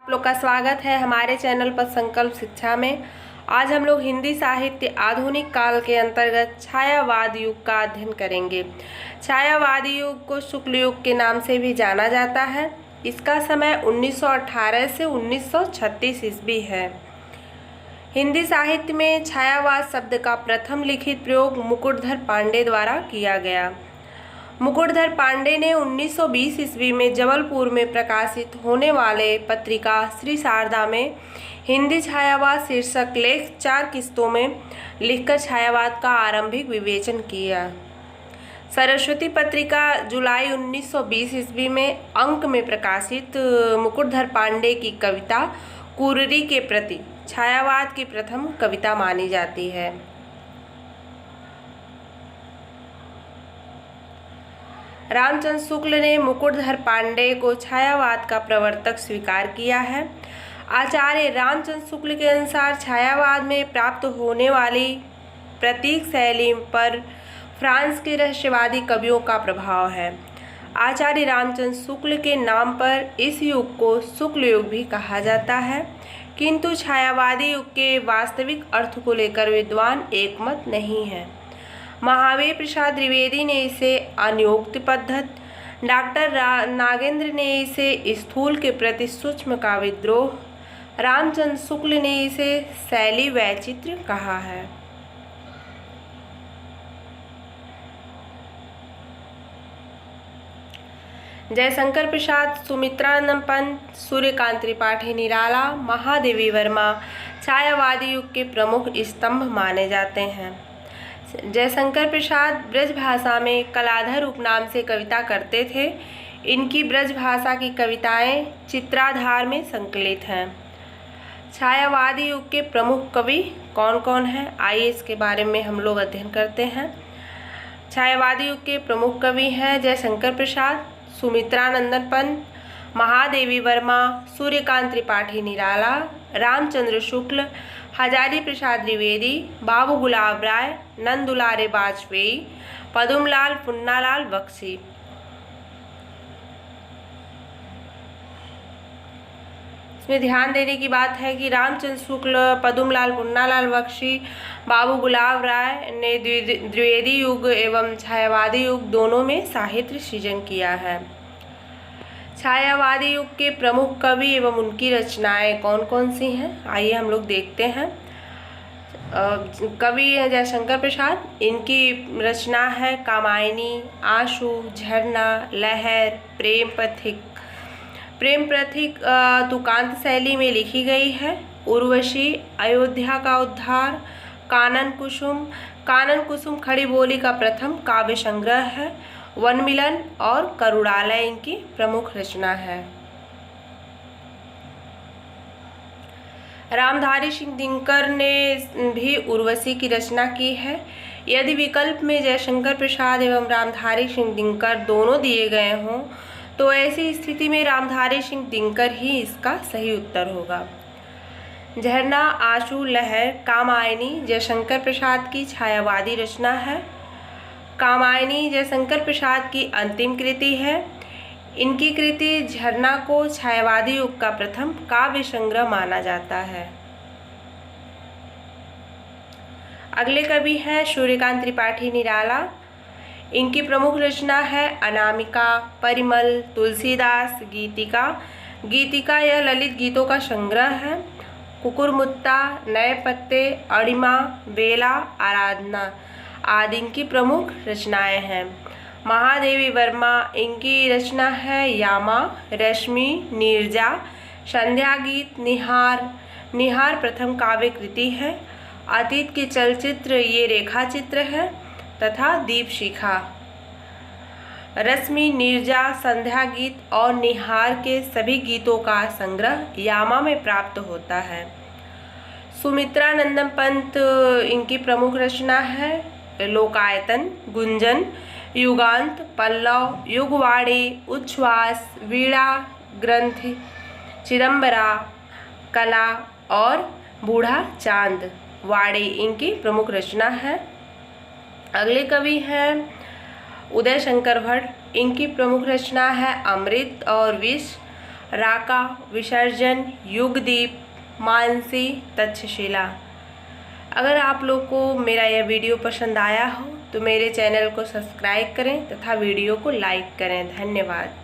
आप लोग का स्वागत है हमारे चैनल पर संकल्प शिक्षा में। आज हम लोग हिंदी साहित्य आधुनिक काल के अंतर्गत छायावाद युग का अध्ययन करेंगे। छायावादी युग को शुक्ल युग के नाम से भी जाना जाता है। इसका समय 1918 से 1936 ईस्वी है। हिंदी साहित्य में छायावाद शब्द का प्रथम लिखित प्रयोग मुकुटधर पांडे द्वारा किया गया। मुकुटधर पांडे ने 1920 ईस्वी में जबलपुर में प्रकाशित होने वाले पत्रिका श्री शारदा में हिंदी छायावाद शीर्षक लेख 4 किस्तों में लिखकर छायावाद का आरंभिक विवेचन किया। सरस्वती पत्रिका जुलाई 1920 ईस्वी में अंक में प्रकाशित मुकुटधर पांडे की कविता कुररी के प्रति छायावाद की प्रथम कविता मानी जाती है। रामचंद्र शुक्ल ने मुकुटधर पांडे को छायावाद का प्रवर्तक स्वीकार किया है। आचार्य रामचंद्र शुक्ल के अनुसार छायावाद में प्राप्त होने वाली प्रतीक शैली पर फ्रांस के रहस्यवादी कवियों का प्रभाव है। आचार्य रामचंद्र शुक्ल के नाम पर इस युग को शुक्ल युग भी कहा जाता है, किंतु छायावादी युग के वास्तविक अर्थ को लेकर विद्वान एकमत नहीं है। महावीर प्रसाद द्विवेदी ने इसे अनियोक्त पद्धत, डॉक्टर नागेंद्र ने इसे स्थूल के प्रति सूक्ष्म का विद्रोह, रामचंद्र शुक्ल ने इसे शैली वैचित्र्य कहा है। जयशंकर प्रसाद, सुमित्रानंद पंत, सूर्यकांत त्रिपाठी निराला, महादेवी वर्मा छायावादी युग के प्रमुख स्तंभ माने जाते हैं। जयशंकर प्रसाद ब्रज भाषा में कलाधर उपनाम से कविता करते थे। इनकी ब्रज भाषा की कविताएं चित्राधार में संकलित हैं। छायावादी युग के प्रमुख कवि कौन कौन हैं, आइए इसके बारे में हम लोग अध्ययन करते हैं। छायावादी युग के प्रमुख कवि हैं जयशंकर प्रसाद, सुमित्रानंदन पंत, महादेवी वर्मा, सूर्यकांत त्रिपाठी निराला, रामचंद्र शुक्ल, हजारी प्रसाद द्विवेदी, बाबू गुलाब राय, नंदुलारे वाजपेयी, पदुमलाल पुन्नालाल बख्शी। इसमें ध्यान देने की बात है कि रामचंद्र शुक्ल, पदुमलाल पुन्नालाल बख्शी, बाबू गुलाब राय ने द्विवेदी युग एवं छायावादी युग दोनों में साहित्य सृजन किया है। छायावादी युग के प्रमुख कवि एवं उनकी रचनाएं कौन कौन सी हैं, आइए हम लोग देखते हैं। कवि हैं जयशंकर प्रसाद, इनकी रचना है कामायनी, आशु, झरना, लहर, प्रेम पथिक। प्रेम पथिक तुकांत शैली में लिखी गई है। उर्वशी, अयोध्या का उद्धार, कानन कुसुम। कानन कुसुम खड़ी बोली का प्रथम काव्य संग्रह है। वनमिलन और करुणालय इनकी प्रमुख रचना है। रामधारी सिंह दिनकर ने भी उर्वशी की रचना की है। यदि विकल्प में जयशंकर प्रसाद एवं रामधारी सिंह दिनकर दोनों दिए गए हों तो ऐसी स्थिति में रामधारी सिंह दिनकर ही इसका सही उत्तर होगा। झरना, आशु, लहर, कामायनी जयशंकर प्रसाद की छायावादी रचना है। कामायनी जयशंकर प्रसाद की अंतिम कृति है। इनकी कृति झरना को छायावादी युग का प्रथम काव्य संग्रह माना जाता है। अगले कवि हैं सूर्यकांत त्रिपाठी निराला। इनकी प्रमुख रचना है अनामिका, परिमल, तुलसीदास, गीतिका। गीतिका यह ललित गीतों का संग्रह है। कुकुरमुत्ता, नए पत्ते, अणिमा, बेला, आराधना आदि इनकी प्रमुख रचनाएं हैं। महादेवी वर्मा, इनकी रचना है यामा, रश्मि, नीरजा, संध्या गीत, निहार। निहार प्रथम काव्य कृति है। अतीत के चलचित्र ये रेखा चित्र है तथा दीपशिखा। रश्मि, नीरजा, संध्या गीत और निहार के सभी गीतों का संग्रह यामा में प्राप्त होता है। सुमित्रानंदन पंत, इनकी प्रमुख रचना है लोकायतन, गुंजन, युगांत, पल्लव, युगवाणी, उच्छ्वास, वीणा ग्रंथि, चिदंबरा, कला और बूढ़ा चांद वाणी इनकी प्रमुख रचना है। अगले कवि हैं उदय शंकर भट्ट। इनकी प्रमुख रचना है अमृत और विष। राका, विसर्जन, युगदीप, मानसी, तक्षशिला। अगर आप लोग को मेरा यह वीडियो पसंद आया हो तो मेरे चैनल को सब्सक्राइब करें तथा वीडियो को लाइक करें। धन्यवाद।